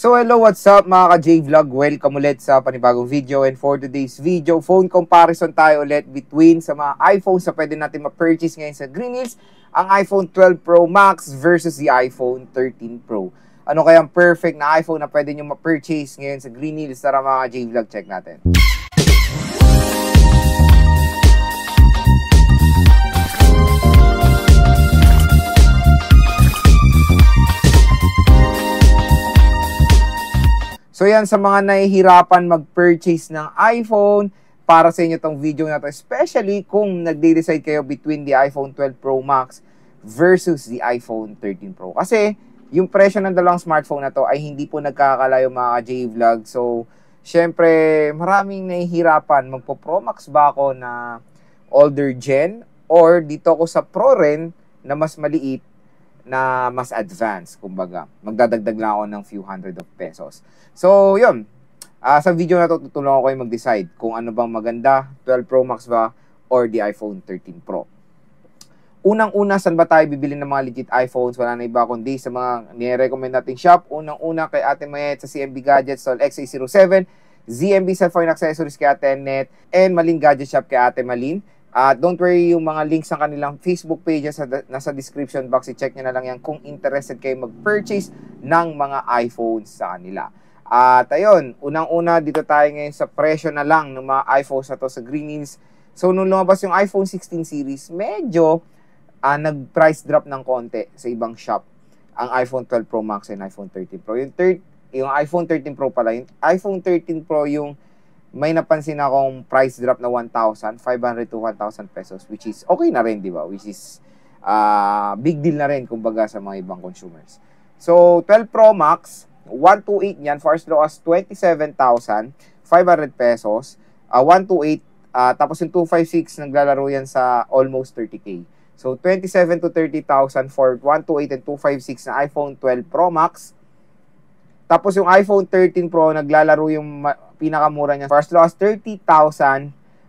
So hello, what's up mga ka-J-Vlog? Welcome ulit sa panibagong video, and for today's video, phone comparison tayo ulit between sa mga iPhones na pwede natin ma-purchase ngayon sa Green Hills, ang iPhone 12 Pro Max versus the iPhone 13 Pro. Ano kayang perfect na iPhone na pwede nyo ma-purchase ngayon sa Green Hills? Tara mga ka-J-Vlog, check natin. So yan, sa mga nahihirapan mag-purchase ng iPhone, para sa inyo tong video na to, especially kung nagde-decide kayo between the iPhone 12 Pro Max versus the iPhone 13 Pro. Kasi yung presyo ng dalawang smartphone na to ay hindi po nagkakalayo mga J-Vlog. So syempre maraming nahihirapan, magpo-Pro Max ba ako na older gen or dito ako sa Pro rin na mas maliit na mas advanced, kumbaga. Magdadagdag lang ako ng few hundred of pesos. So, yun. Sa video na to, tutulungan ko kayo mag-decide kung ano bang maganda, 12 Pro Max ba or the iPhone 13 Pro. Unang-una, saan ba tayo bibili ng mga legit iPhones? Wala na iba kundi sa mga nire-recommend nating shop. Unang-una kay Ate Mayet sa CMB Gadgets, Sol XA07, ZMB Cellphone Accessories kay Ate Net, and Malin Gadget Shop kay Ate Malin. Don't worry, yung mga links ng kanilang Facebook pages nasa description box. I-check nyo na lang yan kung interested kayo mag-purchase ng mga iPhones sa kanila. At ayun, unang-una dito tayo ngayon sa presyo na lang ng mga iPhones na to sa Green Hills. So nung lumabas yung iPhone 16 series, medyo nag-price drop ng konti sa ibang shop ang iPhone 12 Pro Max and iPhone 13 Pro. Yung iPhone 13 Pro pala, yung iPhone 13 Pro yung may napansin akong price drop na 1,500 to 1,000 pesos, which is okay na rin, di ba? Which is big deal na rin, kumbaga, sa mga ibang consumers. So, 12 Pro Max, 128 yan, for as low as 27,500 pesos. 128, tapos yung 256, naglalaro yan sa almost 30K. So, 27 to 30,000 for 128 and 256 na iPhone 12 Pro Max. Tapos yung iPhone 13 Pro, naglalaro yung pinakamura niya. For as low as 30,000,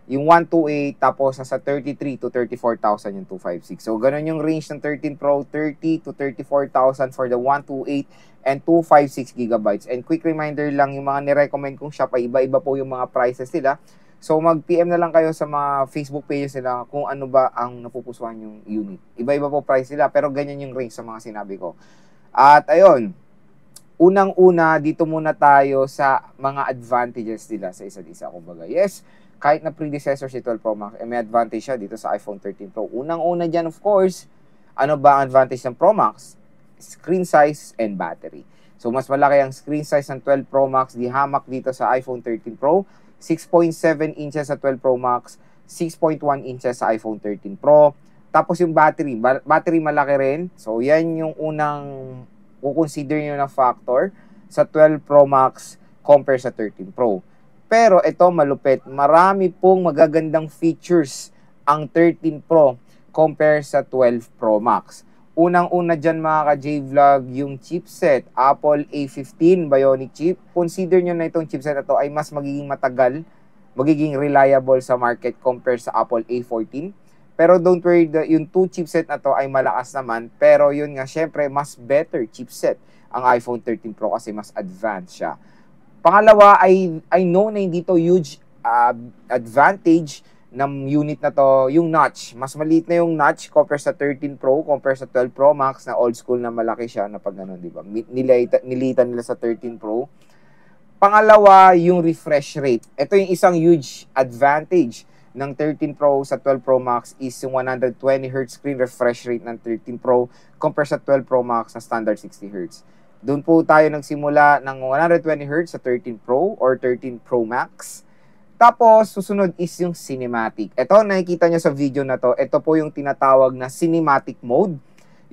yung 128, tapos nasa 33 to 34,000 yung 256. So, ganun yung range ng 13 Pro, 30 to 34,000 for the 128 and 256 gigabytes. And quick reminder lang, yung mga nirecommend kong shop ay iba-iba po yung mga prices nila. So, mag-PM na lang kayo sa mga Facebook pages nila kung ano ba ang napupusuan yung unit. Iba-iba po price nila, pero ganyan yung range sa mga sinabi ko. At ayun, unang-una, dito muna tayo sa mga advantages nila sa isa't isa. Kumbaga, yes, kahit na predecessor si 12 Pro Max, may advantage siya dito sa iPhone 13 Pro. Unang-una dyan, of course, ano ba ang advantage ng Pro Max? Screen size and battery. So, mas malaki ang screen size ng 12 Pro Max, di hamak dito sa iPhone 13 Pro. 6.7 inches sa 12 Pro Max, 6.1 inches sa iPhone 13 Pro. Tapos yung battery malaki rin. So, yan yung unang consider nyo na factor sa 12 Pro Max compare sa 13 Pro. Pero ito malupit, marami pong magagandang features ang 13 Pro compare sa 12 Pro Max. Unang-una dyan mga ka-J-Vlog, yung chipset, Apple A15 Bionic chip. Consider nyo na itong chipset na to ay mas magiging matagal, magiging reliable sa market compare sa Apple A14. Pero don't worry, yung 2 chipset na to ay malakas naman. Pero yun nga, syempre, mas better chipset ang iPhone 13 Pro kasi mas advanced siya. Pangalawa, I know na hindi to huge advantage ng unit na to, yung notch. Mas maliit na yung notch compare sa 13 Pro, compare sa 12 Pro Max na old school na malaki siya na pag ganun, di ba? Nilitan nila sa 13 Pro. Pangalawa, yung refresh rate. Ito yung isang huge advantage ng 13 Pro sa 12 Pro Max is yung 120Hz screen refresh rate ng 13 Pro compare sa 12 Pro Max na standard 60Hz. Doon po tayo nagsimula ng 120Hz sa 13 Pro or 13 Pro Max. Tapos, susunod is yung cinematic. Ito, nakikita nyo sa video na to, ito po yung tinatawag na cinematic mode.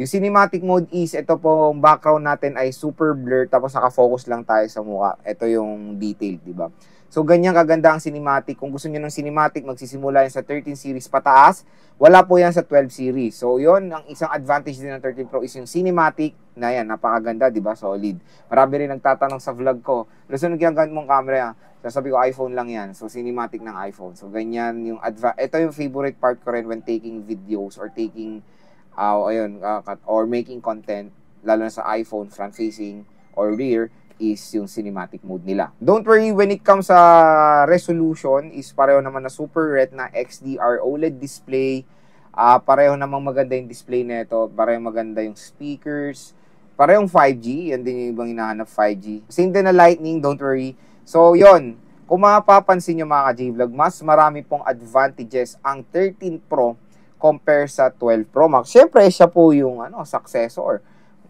Yung cinematic mode is, ito po, ang background natin ay super blur, tapos nakafocus lang tayo sa mukha. Ito yung detail, di ba? So, ganyan kaganda ang cinematic. Kung gusto niyo ng cinematic, magsisimula yan sa 13 series pataas. Wala po yan sa 12 series. So, yon ang isang advantage din ng 13 Pro is yung cinematic na yan. Napakaganda, di ba? Solid. Marami rin nagtatanong sa vlog ko, Luzon, ginagamit mong camera. Sasabi ko, iPhone lang yan. So, cinematic ng iPhone. So, ganyan yung ito yung favorite part ko rin when taking videos or taking, or making content, lalo na sa iPhone, front-facing or rear, is yung cinematic mode nila. Don't worry, when it comes sa resolution, is pareho naman na Super Retina XDR OLED display. Pareho namang maganda yung display nito, pareho maganda yung speakers, parehong 5G, yan din yung ibang hinahanap 5G. Same din na Lightning, don't worry. So, yon. Kung mapapansin nyo mga ka-J-Vlog, mas marami pong advantages ang 13 Pro compare sa 12 Pro Max. Siyempre, siya po yung successor.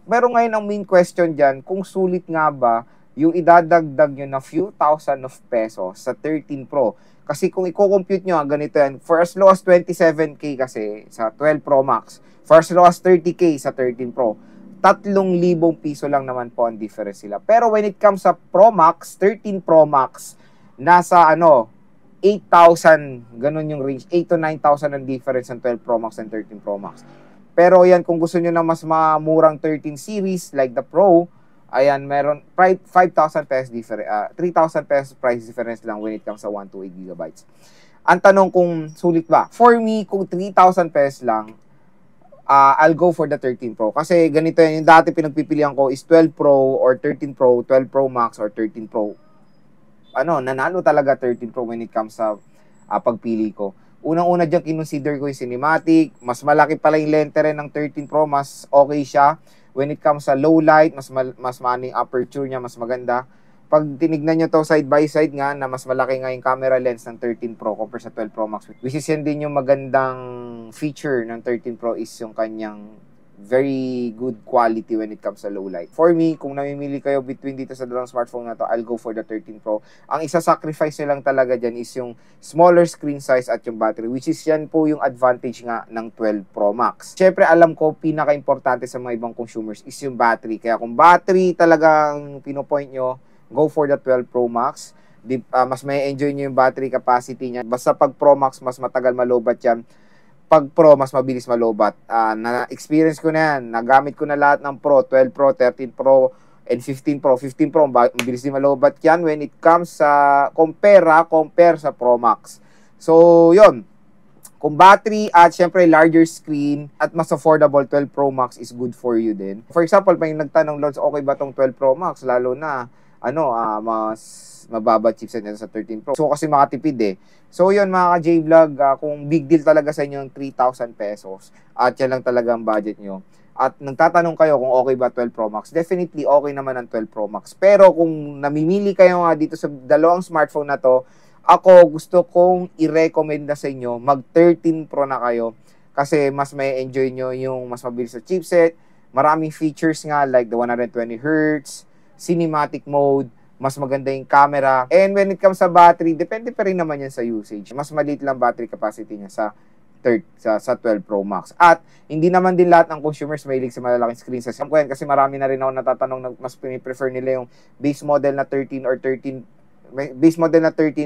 Pero ngayon ang main question dyan, kung sulit nga ba yung idadagdag nyo na few thousand of pesos sa 13 Pro. Kasi kung i-compute nyo, ganito yan, for as low as 27K kasi sa 12 Pro Max, for as low as 30K sa 13 Pro, 3,000 piso lang naman po ang difference sila. Pero when it comes sa Pro Max, 13 Pro Max, nasa 8,000, ganun yung range, 8 to 9,000 ang difference ng 12 Pro Max and 13 Pro Max. Pero yan, kung gusto nyo na mas mamurang 13 series like the Pro, ayan, meron 5,000 pesos difference, 3,000 pesos price difference lang when it comes sa 128 gigabytes. Ang tanong kung sulit ba? For me, kung 3,000 pesos lang, I'll go for the 13 Pro. Kasi ganito yan, yung dati pinagpipilian ko is 12 Pro or 13 Pro, 12 Pro Max or 13 Pro. Nanalo talaga 13 Pro when it comes sa pagpili ko. Unang-una dyan, kinonsider ko yung cinematic. Mas malaki pala yung lente rin ng 13 Pro. Mas okay siya. When it comes sa low light, mas maning aperture niya, mas maganda. Pag tinignan nyo to side by side nga, na mas malaki nga yung camera lens ng 13 Pro compare sa 12 Pro Max. Which is yan din yung magandang feature ng 13 Pro is yung kanyang very good quality when it comes sa low light. For me, kung namimili kayo between dito sa dalawang smartphone na to, I'll go for the 13 Pro. Ang isa-sacrifice nyo lang talaga dyan is yung smaller screen size at yung battery, which is yan po yung advantage nga ng 12 Pro Max. Siyempre, alam ko, pinaka-importante sa mga ibang consumers is yung battery. Kaya kung battery talagang pinopoint nyo, go for the 12 Pro Max. Mas may enjoy nyo yung battery capacity niya. Basta pag Pro Max, mas matagal malobat yan. Pag Pro, mas mabilis malobat. Na-experience ko na yan. Nagamit ko na lahat ng Pro, 12 Pro, 13 Pro, and 15 Pro. 15 Pro, mabilis din malobat yan when it comes sa compare sa Pro Max. So, yon. Kung battery at syempre larger screen at mas affordable, 12 Pro Max is good for you din. For example, pag nagtanong, Lods, okay ba tong 12 Pro Max? Lalo na, mas mababa chipset nito sa 13 Pro. So, kasi makatipid eh. So, yun mga ka-J-Vlog, kung big deal talaga sa inyo yung 3,000 pesos at yan lang talaga ang budget nyo. At nagtatanong kayo kung okay ba 12 Pro Max, definitely okay naman ang 12 Pro Max. Pero kung namimili kayo nga dito sa dalawang smartphone na to, ako gusto kong i-recommend na sa inyo, mag 13 Pro na kayo kasi mas may enjoy nyo yung mas mabilis na chipset, maraming features nga like the 120Hz, cinematic mode, mas maganda yung camera. And when it comes sa battery, depende pa rin naman yan sa usage. Mas maliit lang battery capacity niya sa 12 Pro Max. At hindi naman din lahat ng consumers mahilig sa malalaking screen size. Kasi marami na rin ako natatanong na mas prefer nila yung base model na 13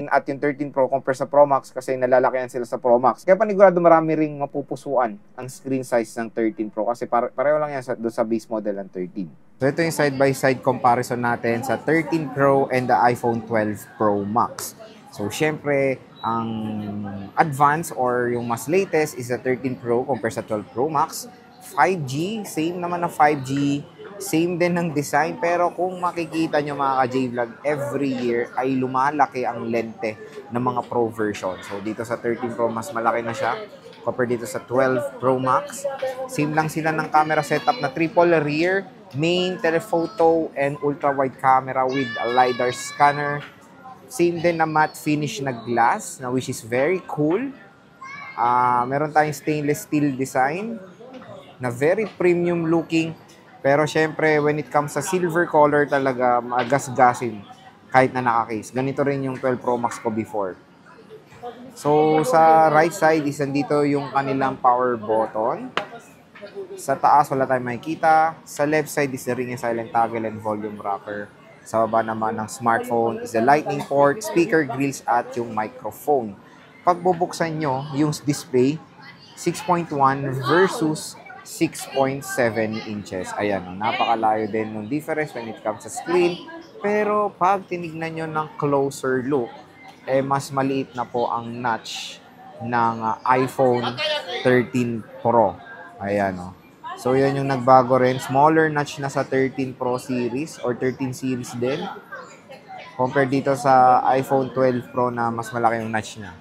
at yung 13 Pro compare sa Pro Max kasi nalalakayan sila sa Pro Max. Kaya panigurado marami ring mapupusuan ang screen size ng 13 Pro kasi pareho lang yan doon sa base model ng 13. So ito yung side-by-side comparison natin sa 13 Pro and the iPhone 12 Pro Max. So syempre, ang advance or yung mas latest is the 13 Pro compare sa 12 Pro Max. 5G, same naman na 5G. Same din ng design, pero kung makikita nyo mga ka-J-Vlog, every year ay lumalaki ang lente ng mga Pro version. So, dito sa 13 Pro, mas malaki na siya compared dito sa 12 Pro Max. Same lang sila ng camera setup na triple rear, main, telephoto, and ultra-wide camera with a LiDAR scanner. Same din na matte finish na glass, na which is very cool. Meron tayong stainless steel design na very premium looking. Pero syempre, when it comes sa silver color talaga, magasgasin kahit na naka-case. Ganito rin yung 12 Pro Max ko before. So, sa right side is nandito yung kanilang power button. Sa taas, wala tayong makikita. Sa left side is the ring and silent toggle and volume rocker. Sa baba naman ng smartphone is the lightning port, speaker grills at yung microphone. Pag bubuksan nyo yung display, 6.1 versus 6.7 inches. Ayan, napakalayo din ng difference when it comes sa screen. Pero pag tinignan nyo ng closer look, mas maliit na po ang notch ng iPhone 13 Pro. Ayan, So, yan yung nagbago rin. Smaller notch na sa 13 Pro series or 13 series din. Compared dito sa iPhone 12 Pro na mas malaki yung notch niya.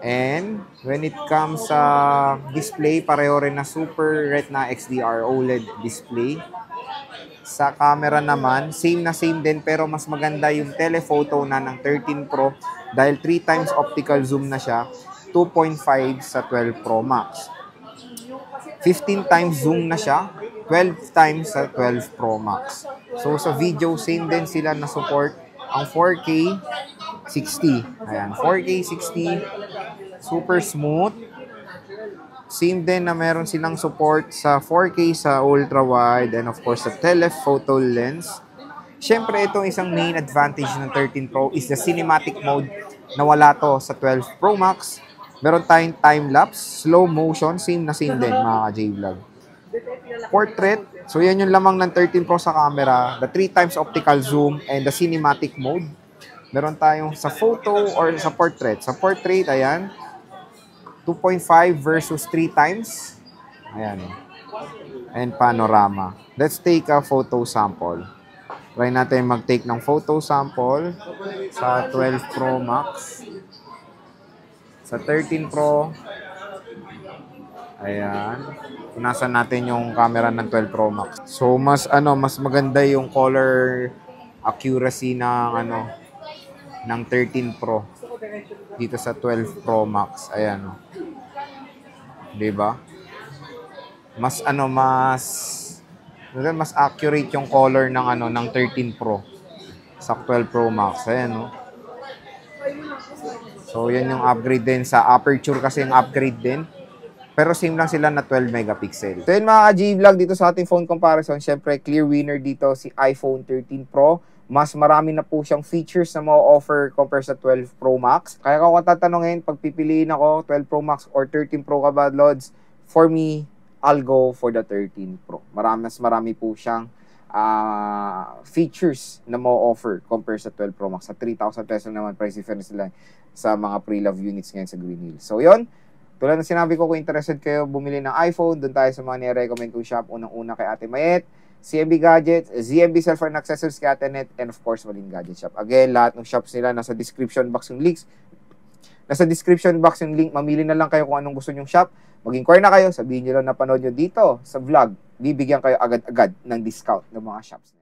And when it comes sa display, pareho rin na Super Retina XDR OLED display. Sa camera naman, same na same din pero mas maganda yung telephoto na ng 13 Pro dahil 3 times optical zoom na siya, 2.5 sa 12 Pro Max. 15 times zoom na siya, 12 times sa 12 Pro Max. So sa video, same din sila na support ang 4K 60. Ayan, 4K 60, super smooth. Same din na meron silang support sa 4K sa ultra-wide and of course sa telephoto lens. Siyempre, itong isang main advantage ng 13 Pro is the cinematic mode na wala to sa 12 Pro Max. Meron tayong time-lapse, slow motion, same na same din mga ka-J-Vlog. Portrait, so yan yung lamang ng 13 Pro sa camera, the 3 times optical zoom and the cinematic mode. Meron tayong sa photo or sa portrait. Sa portrait, ayan, 2.5 versus 3 times. Ayan. And panorama. Let's take a photo sample. Try natin mag-take ng photo sample sa 12 Pro Max. Sa 13 Pro, ayan, punasan natin yung camera ng 12 Pro Max. So, mas maganda yung color accuracy ng 13 Pro dito sa 12 Pro Max. Ayan, 'di ba? Mas accurate yung color ng 13 Pro sa 12 Pro Max. Ayan, So, yan yung upgrade din. Sa aperture kasi yung upgrade din. Pero same lang sila na 12 megapixel. So, yun mga ka-J-Vlog dito sa ating phone comparison. Siyempre, clear winner dito si iPhone 13 Pro. Mas marami na po siyang features na ma-offer compare sa 12 Pro Max. Kaya kung tatanungin, pag pipiliin ako, 12 Pro Max or 13 Pro ka ba, Lods? For me, I'll go for the 13 Pro. Mas marami po siyang features na ma-offer compare sa 12 Pro Max. Sa 3,000 pesos naman, price difference nila sa mga pre-love units ngayon sa Green Hills. So, yun. Tulad ng sinabi ko, kung interested kayo bumili ng iPhone, doon tayo sa mga nire-recommend kong shop. Unang-una kay Ate Mayet, CMB Gadgets, ZMB Cell Phone Accessories kay Ate Net, and of course, Maling Gadget Shop. Again, lahat ng shops nila nasa description box yung links. Nasa description box yung link. Mamili na lang kayo kung anong gusto nyong shop. Mag-inquire na kayo. Sabihin nyo lang na panood nyo dito sa vlog. Bibigyan kayo agad-agad ng discount ng mga shops.